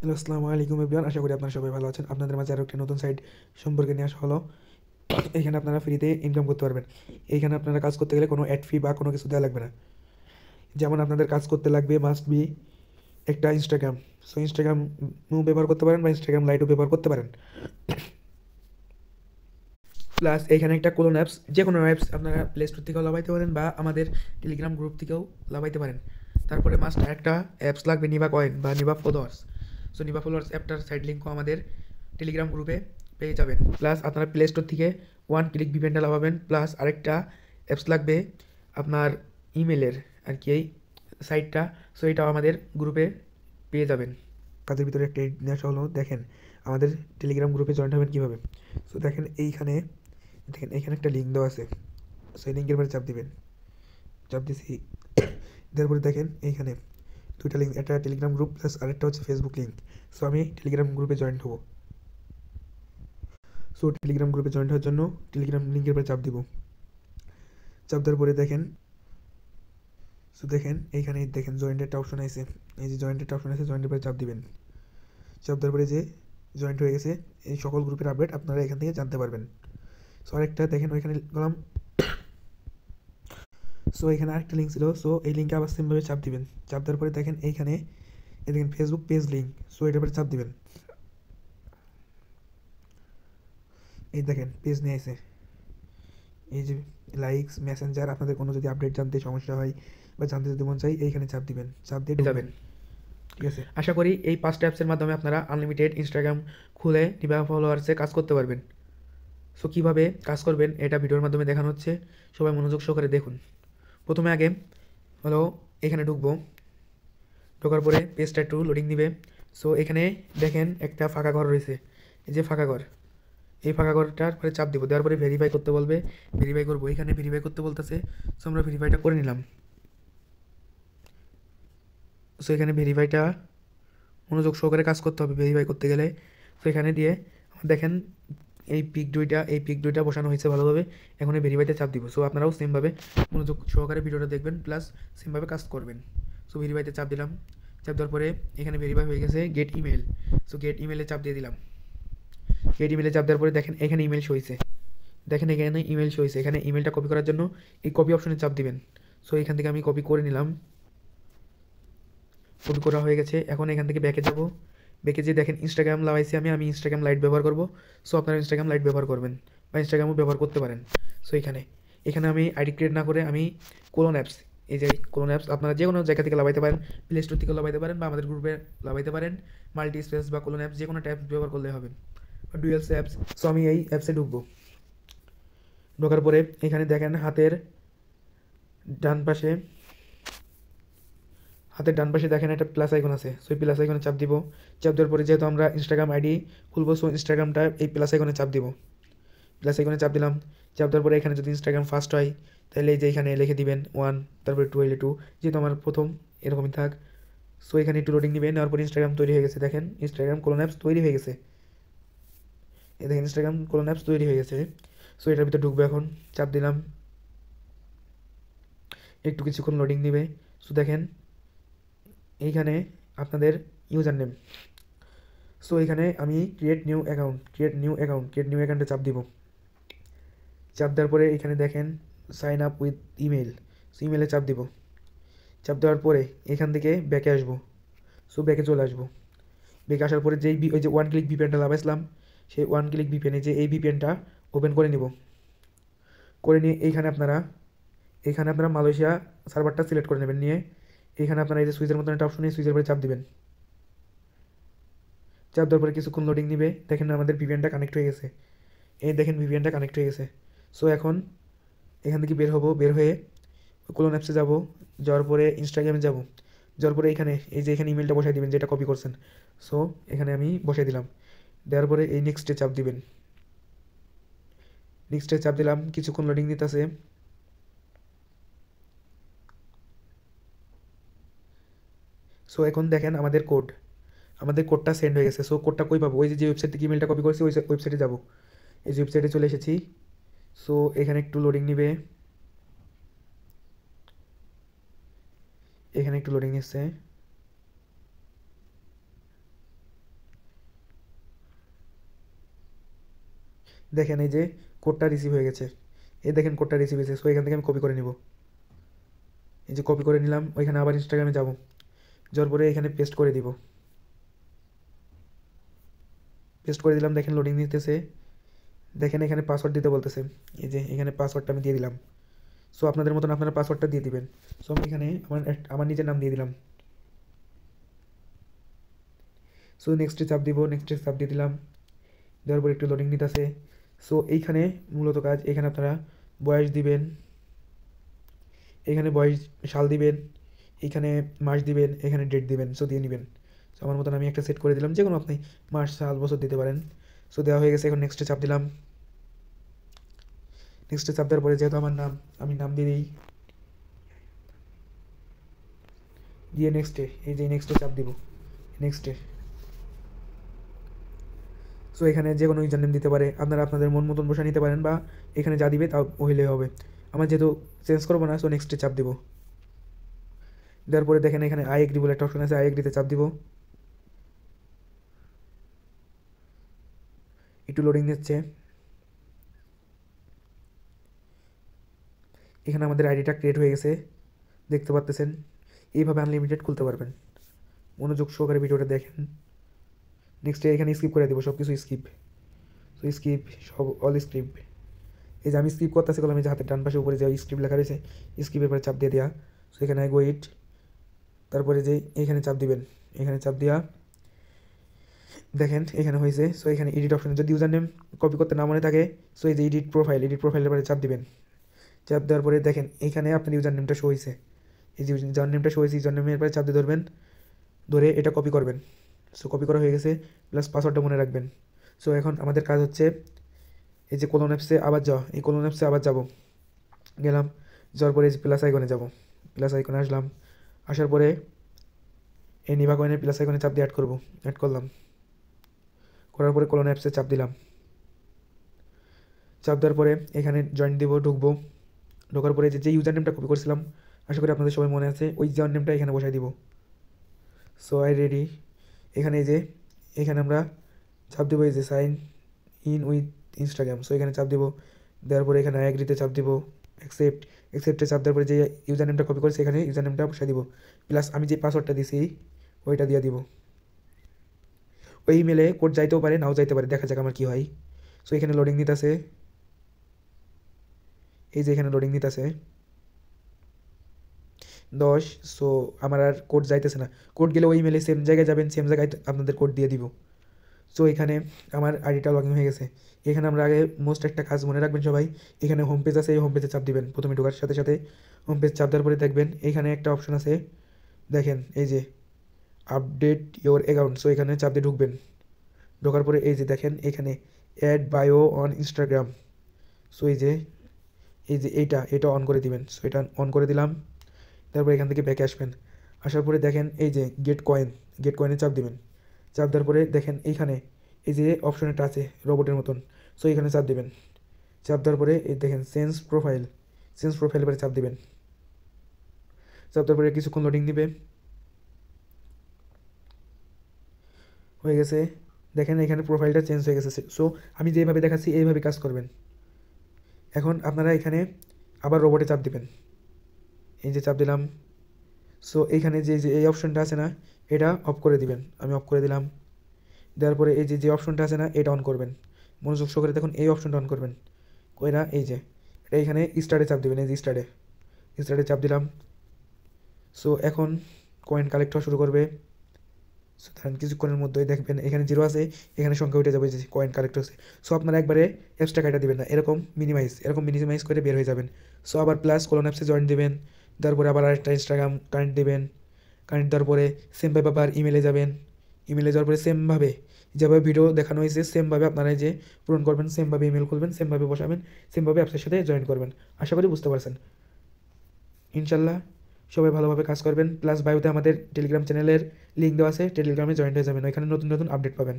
Hello, আসসালামু আলাইকুম everyone. আশা করি আপনারা সবাই ভালো আছেন। আপনাদের মাঝে আরও একটা নতুন সাইট সম্পর্কে নিয়ে আসা হলো। এখানে আপনারা ফ্রিতে ইনকাম করতে পারবেন। এইখানে আপনারা কাজ করতে গেলে কোনো অ্যাড ফি বা কোনো কিছু দেওয়া লাগবে না। যেমন আপনাদের কাজ করতে লাগবে মাস্ট বি একটা ইনস্টাগ্রাম। সো ইনস্টাগ্রামও ব্যবহার করতে পারেন বা ইনস্টাগ্রাম লাইটও ব্যবহার করতে পারেন। প্লাস এইখানে একটা কোলন অ্যাপস, যে কোনো অ্যাপস আপনারা প্লে স্টোর থেকেও লাগাইতে পারেন বা আমাদের টেলিগ্রাম গ্রুপ থেকেও লাগাইতে পারেন। তারপরে মাস্ট একটা অ্যাপস লাগবে, নিবা কয়েন বা নিবা ফলোয়ার্স। সো নিবা ফলোয়ার্স অ্যাপটার সাইড লিঙ্কও আমাদের টেলিগ্রাম গ্রুপে পেয়ে যাবেন। প্লাস আপনারা প্লে স্টোর থেকে ওয়ান ক্লিক ভিপিএনটা লাগাবেন। প্লাস আরেকটা অ্যাপস লাগবে আপনার ইমেলের আর কি, এই সাইটটা। সো এটাও আমাদের গ্রুপে পেয়ে যাবেন। কাজের ভিতরে একটা নিয়ে আসা হলো, দেখেন আমাদের টেলিগ্রাম গ্রুপে জয়েন হবেন কীভাবে। সো দেখেন এইখানে একটা লিঙ্ক দেওয়া আছে। সো এই লিঙ্কের পরে চাপ দিবেন। চাপ দিছি, দেওয়ার পরে দেখেন এইখানে দুইটা লিঙ্ক, একটা টেলিগ্রাম গ্রুপ প্লাস আরেকটা হচ্ছে ফেসবুক লিঙ্ক। সো আমি টেলিগ্রাম গ্রুপে জয়েন হবো। সো টেলিগ্রাম গ্রুপে জয়েন হওয়ার জন্য টেলিগ্রাম লিঙ্কের পরে চাপ দিব। চাপ দেওয়ার পরে দেখেন, সো দেখেন এইখানে দেখেন জয়েন্টের একটা অপশন আছে। এই যে জয়েন্টের একটা অপশন আছে, জয়েন্টের পরে চাপ দিবেন। চাপ দেওয়ার পরে যে জয়েন্ট হয়ে গেছে, এই সকল গ্রুপের আপডেট আপনারা এখান থেকে জানতে পারবেন। সো আরেকটা দেখেন ওইখানে গেলাম। সো এখানে আরেকটা লিঙ্ক ছিল। সো এই লিঙ্কে আবার সেমভাবে চাপ দিবেন। চাপ দেওয়ার পরে দেখেন এইখানে এই দেখেন ফেসবুক পেজ লিঙ্ক। সো এটার পরে চাপ দিবেন। এই দেখেন পেজ নিয়ে আসে, এই যে লাইকস মেসেঞ্জার। আপনাদের কোনো যদি আপডেট জানতে সমস্যা হয় বা জানতে যদি মন চাই, এইখানে চাপ দিবেন। চাপ দিয়ে যাবেন। ঠিক আছে, আশা করি এই 5টা অ্যাপসের মাধ্যমে আপনারা আনলিমিটেড ইনস্টাগ্রাম খুলে নিবা ফলোয়ার্সে কাজ করতে পারবেন। সো কীভাবে কাজ করবেন এটা ভিডিওর মাধ্যমে দেখানো হচ্ছে, সবাই মনোযোগ সহকারে দেখুন। প্রথমে আগে হলো এখানে ঢুকবো। ঢোকার পরে পেজটা একটু লোডিং দিবে। সো এখানে দেখেন একটা ফাঁকা ঘর রয়েছে, এই যে ফাঁকা ঘর। এই ফাঁকা ঘরটার পরে চাপ দিব। দেওয়ার পরে ভেরিফাই করতে বলবে, ভেরিফাই করবো। এখানে ভেরিফাই করতে বলতেছে। সো আমরা ভেরিফাইটা করে নিলাম। সো এখানে ভেরিফাইটা মনোযোগ সহকারে কাজ করতে হবে ভেরিফাই করতে গেলে। তো এখানে দিয়ে দেখেন এই পিক দুইটা বসানো হয়েছে ভালোভাবে। এখন এই ভেরিফাইতে চাপ দিব। সো আপনারাও সেমভাবে মনোযোগ সহকারে ভিডিওটা দেখবেন, প্লাস সেমভাবে কাজ করবেন। সো ভেরিফাইতে চাপ দিলাম। চাপ দেওয়ার পরে এখানে ভেরিফাই হয়ে গেছে, গেট ইমেল। সো গেট ইমেলে চাপ দিয়ে দিলাম। গেট ইমেলে চাপ দেওয়ার পরে দেখেন এখানে ইমেল শো হয়েছে। দেখেন এখানে ইমেল শো হয়েছে। এখানে ইমেলটা কপি করার জন্য এই কপি অপশনে চাপ দিবেন। সো এখান থেকে আমি কপি করে নিলাম। কপি করা হয়ে গেছে। এখন এখান থেকে ব্যাকে যাব। ব্যাকে যে দেখেন ইনস্টাগ্রাম লাগাইছি আমি ইনস্টাগ্রাম লাইট ব্যবহার করব। সো আপনারা ইনস্টাগ্রাম লাইট ব্যবহার করবেন বা ইনস্টাগ্রামও ব্যবহার করতে পারেন। সো এখানে আমি আইডি ক্রিয়েট না করে আমি কোলন অ্যাপস, এই যে কোলন অ্যাপস আপনারা যে কোনো জায়গা থেকে লাগাইতে পারেন, প্লে স্টোর থেকে লাগাইতে পারেন বা আমাদের গ্রুপে লাগাইতে পারেন। মাল্টি স্পেস বা কোলন অ্যাপস যে কোনো ট্যাব ব্যবহার করলে হবে, বা ডুয়েলস অ্যাপস। সো আমি এই অ্যাপসে ঢুকবো। ঢোকার পরে এখানে দেখেন ডান পাশে হাতের ডান পাশে দেখেন একটা প্লাস আইকন আছে। সো এই প্লাস আইকনে চাপ দিব। চাপ দেওয়ার পরে যেহেতু আমরা ইনস্টাগ্রাম আইডি খুলবো, সো ইনস্টাগ্রামটা এই প্লাস আইকনে চাপ দিব। প্লাস আইকনে চাপ দিলাম। চাপ দেওয়ার পরে এখানে যদি ইনস্টাগ্রাম ফার্স্ট হয় তাহলে এই যে এখানে লিখে দিবেন 1, তারপরে 2 হলে 2, যেহেতু আমার প্রথম এরকমই থাক। সো এখানে একটু লোডিং নেবেন। নেওয়ার পরে ইনস্টাগ্রাম তৈরি হয়ে গেছে। দেখেন ইনস্টাগ্রাম কোলন অ্যাপস তৈরি হয়ে গেছে। এই দেখেন ইনস্টাগ্রাম কোলন অ্যাপস তৈরি হয়ে গেছে। সো এটার ভিতরে ঢুকবে। এখন চাপ দিলাম, একটু কিছুক্ষণ লোডিং নেবে। সো দেখেন এইখানে আপনাদের ইউজার নেম। সো এখানে আমি ক্রিয়েট নিউ অ্যাকাউন্টে চাপ দিব। চাপ দেওয়ার পরে এখানে দেখেন sign up with email. So ইমেলে চাপ দিব। চাপ দেওয়ার পরে এখান থেকে ব্যাকে আসবো। সো ব্যাকে চলে আসবো। ব্যাকে আসার পরে ওই যে ওয়ান ক্লিক ভিপিএনটা লাগাইছিলাম, সেই ওয়ান ক্লিক ভিপিএনে যে এই ভিপিএনটা ওপেন করে নিব। করে নিয়ে এখানে আপনারা মালয়েশিয়া সার্ভারটা সিলেক্ট করে নেবেন। নিয়ে এখানে আপনারা এই যে সুইচের মতন একটা অপশন, এই সুইচের উপরে চাপ দিবেন। চাপ দেওয়ার পরে কিছুক্ষণ লোডিং নিবে। দেখেন আমাদের ভিপিএনটা কানেক্ট হয়ে গেছে। এই দেখেন ভিপিএনটা কানেক্ট হয়ে গেছে। সো এখন এখান থেকে বের হবো। বের হয়ে কোলন অ্যাপসে যাব। যাওয়ার পরে ইনস্টাগ্রামে যাব। যাওয়ার পরে এখানে ইমেলটা বসাই দিবেন যেটা কপি করছেন। সো এখানে আমি বসাই দিলাম। দেওয়ার পরে এই নেক্সটে চাপ দিবেন। নেক্সটে চাপ দিলাম। কিছুক্ষণ লোডিং নিতেছে। সো এখন দেখেন আমাদের কোডটা সেন্ড হয়ে গেছে। সো কোডটা কই পাবো? ওই যে ওয়েবসাইট থেকে ইমেলটা কপি করেছি ওই ওয়েবসাইটে যাব। এই যে ওয়েবসাইটে চলে এসেছি। সো এখানে একটু লোডিং নিবে। এখানে একটু লোডিং নিচ্ছে। দেখেন এই যে কোডটা রিসিভ হয়ে গেছে, এই দেখেন কোডটা রিসিভ হয়েছে। সো এখান থেকে আমি কপি করে নিব, এই যে কপি করে নিলাম। ওইখানে আবার ইনস্টাগ্রামে যাব, যাওয়ার পরে এখানে পেস্ট করে দিব, পেস্ট করে দিলাম। দেখেন লোডিং নিতেছে, দেখেন এখানে পাসওয়ার্ড দিতে বলতেছে, এই যে এখানে পাসওয়ার্ডটা আমি দিয়ে দিলাম। সো আপনাদের মতন আপনারা পাসওয়ার্ডটা দিয়ে দিবেন। সো আমি এখানে আমার নিজের নাম দিয়ে দিলাম। সো নেক্সটে চাপ দিব, নেক্সটে চাপ দিয়ে দিলাম, দেওয়ার পর একটু লোডিং নিতেছে। সো এইখানে মূলত কাজ, এখানে আপনারা বয়স দিবেন, এখানে বয়স সাল দিবেন, এইখানে মাস দিবেন, এখানে ডেট দিবেন। সো দিয়ে নেবেন। সো আমার মতন আমি একটা সেট করে দিলাম, যে কোনো আপনি মাস সাল বছর দিতে পারেন। সো দেওয়া হয়ে গেছে, এখন নেক্সটে চাপ দিলাম। নেক্সটে চাপ দেওয়ার পরে যেহেতু আমার নাম, আমি নাম দিয়ে দিই, দিয়ে নেক্সটে, এই যে নেক্সটে চাপ দিব, নেক্সটে। সো এখানে যে কোনো ইউজার নেম দিতে পারে, আপনারা আপনাদের মন মতন বসে নিতে পারেন, বা এখানে যা দিবে তা হইলে হবে। আমার যেহেতু চেঞ্জ করবো না, সো নেক্সটে চাপ দিব। দেওয়ার পরে দেখেন এখানে আই এগ্রি বলে একটা অপশন আছে, আই এগ্রিতে চাপ দিব। একটু লোডিং নিচ্ছে। এখানে আমাদের আইডিটা ক্রিয়েট হয়ে গেছে, দেখতে পাচ্তেছেন। এইভাবে আনলিমিটেড খুলতে পারবেন। মনোযোগ সহকারে ভিডিওটা দেখেন। নেক্সটে এখানে স্কিপ করে দেবো, সব কিছু স্কিপ। সো স্কিপ, সব অল স্কিপ। এই যে আমি স্কিপ করতেছি, আমি যে হাতের ডান পাশে উপরে যে স্ক্রিপ্ট লেখা রয়েছে, স্ক্রিপ্টের পরে চাপ দিয়ে দেওয়া। সো এখানে আই গো ইট, তারপরে যে এখানে চাপ দিবেন, এখানে চাপ দেওয়া। দেখেন এখানে হয়েছে। সো এখানে এডিট অপশন, যদি ইউজার নেম কপি করতে না মনে থাকে, সো এই যে এডিট প্রোফাইলের পরে চাপ দিবেন। চাপ দেওয়ার পরে দেখেন এখানে আপনার ইউজার নেমটা শো হয়েছে, এই যে ইউজার নেমটা শো হয়েছে, ইউজার নেমের পরে চাপ দিয়ে ধরবেন, ধরে এটা কপি করবেন। সো কপি করা হয়ে গেছে, প্লাস পাসওয়ার্ডটা মনে রাখবেন। সো এখন আমাদের কাজ হচ্ছে এই যে কোলন অ্যাপসে আবার যাওয়া, এই কোলন অ্যাপসে আবার যাব, গেলাম, যাওয়ার পরে প্লাস আইকনে যাব, প্লাস আইকনে আসলাম, আসার পরে এই নিভা কয়েনের প্লাস আইকনে চাপ দিয়ে অ্যাড করলাম, করার পরে কোলন অ্যাপসে চাপ দিলাম। চাপ দেওয়ার পরে এখানে জয়েন দিব, ঢুকবো। ঢোকার পরে যে ইউজার নেমটা কপি করছিলাম, আশা করি আপনাদের সবাই মনে আছে, ওই ইউজার নেমটা এখানে বসাই দিব। So I ready. এখানে এই যে এখানে আমরা চাপ দেবো এই যে sign in with Instagram. So এখানে চাপ দিব, দেওয়ার পরে এখানে অ্যাগ্রিতে চাপ দিব, অ্যাকসেপ্টে চাপ দেওয়ার পরে যে ইউজার নেমটা কপি করেছে এখানে ইউজার নেমটা বসাই দিব, প্লাস আমি যে পাসওয়ার্ডটা দিছি ওইটা দিয়ে দিব। ওই ইমেলে কোড যাইতেও পারে, নাও যাইতে পারে, দেখা যাক আমার কী হয়। সো এখানে লোডিং নিতেছে, এই যে এখানে লোডিং নিতেছে 10। সো আমার আর কোড যাইতেছে না, কোড গেলে ওই ইমেলে সেম জায়গায় যাবেন, সেম জায়গায় আপনাদের কোড দিয়ে দিব। সো এখানে আমার আইডিটা লগ ইন হয়ে গেছে। এখানে আমরা আগে মোস্ট একটা কাজ মনে রাখবেন সবাই, এখানে হোম পেজ আছে, এই হোম পেজে চাপ দিবেন। প্রথমে ঢোকার সাথে সাথে হোম পেজ চাপ দেওয়ার পরে দেখবেন এখানে একটা অপশন আছে, দেখেন এই যে আপডেট ইওর অ্যাকাউন্ট। সো এখানে চাপ দিয়ে ঢুকবেন। ঢোকার পরে এই যে দেখেন এখানে add bio on Instagram. So এই যে এটা অন করে দিবেন। সো এটা অন করে দিলাম। তারপর এখান থেকে ব্যাকে আসবেন। আসার পরে দেখেন এই যে গেট কয়েনে চাপ দিবেন। চাপ দেওয়ার পরে দেখেন এইখানে এই যে অপশনটা আছে রোবটের মতন, সো এখানে চাপ দিবেন। চাপ দেওয়ার পরে এই দেখেন চেঞ্জ প্রোফাইল পরে চাপ দিবেন। চাপ দেওয়ার পরে কিছুক্ষণ লোডিং দিবে, হয়ে গেছে। দেখেন এখানে প্রোফাইলটা চেঞ্জ হয়ে গেছে। সো আমি যেভাবে দেখাচ্ছি এইভাবে কাজ করবেন। এখন আপনারা এখানে আবার রোবটে চাপ দিবেন, এই যে চাপ দিলাম। সো এইখানে যে এই অপশনটা আছে না, এটা অফ করে দিবেন। আমি অফ করে দিলাম। দেওয়ার পরে এই যে অপশনটা আছে না, এটা অন করবেন। মনোযোগ সহকারে দেখুন, এই অপশনটা অন করবেন। কইরা এই যে এটা এখানে স্টার্টে চাপ দেবেন, এই যে স্টার্টে চাপ দিলাম। সো এখন কয়েন কালেক্ট হওয়া শুরু করবে। সো ধরেন কিছুক্ষণের মধ্যেই দেখবেন এখানে 0 আছে, এখানে সংখ্যা উঠে যাবে যে কয়েন কালেক্ট হচ্ছে। সো আপনারা একবারে অ্যাপসটা কাটা দিবেন না, এরকম মিনিমাইজ করে বের হয়ে যাবেন। সো আবার প্লাস কোলন অ্যাপসে জয়েন দিবেন। তারপরে আবার আরেকটা ইনস্টাগ্রাম কানেক্ট দিবেন। কানেক্ট দেওয়ার পরে সেমভাবে আবার ইমেলে যাবেন। ইমেলে যাওয়ার পরে সেমভাবে যেভাবে ভিডিও দেখানো হয়েছে সেমভাবে আপনারা যে পূরণ করবেন, সেমভাবে ইমেল খুলবেন, সেমভাবে বসাবেন, সেমভাবে অ্যাপসের সাথে জয়েন করবেন। আশা করি বুঝতে পারছেন। ইনশাল্লাহ সবাই ভালোভাবে কাজ করবেন। প্লাস বায়োতে আমাদের টেলিগ্রাম চ্যানেলের লিঙ্ক দেওয়া আছে, টেলিগ্রামে জয়েন হয়ে যাবেন, ওইখানে নতুন আপডেট পাবেন।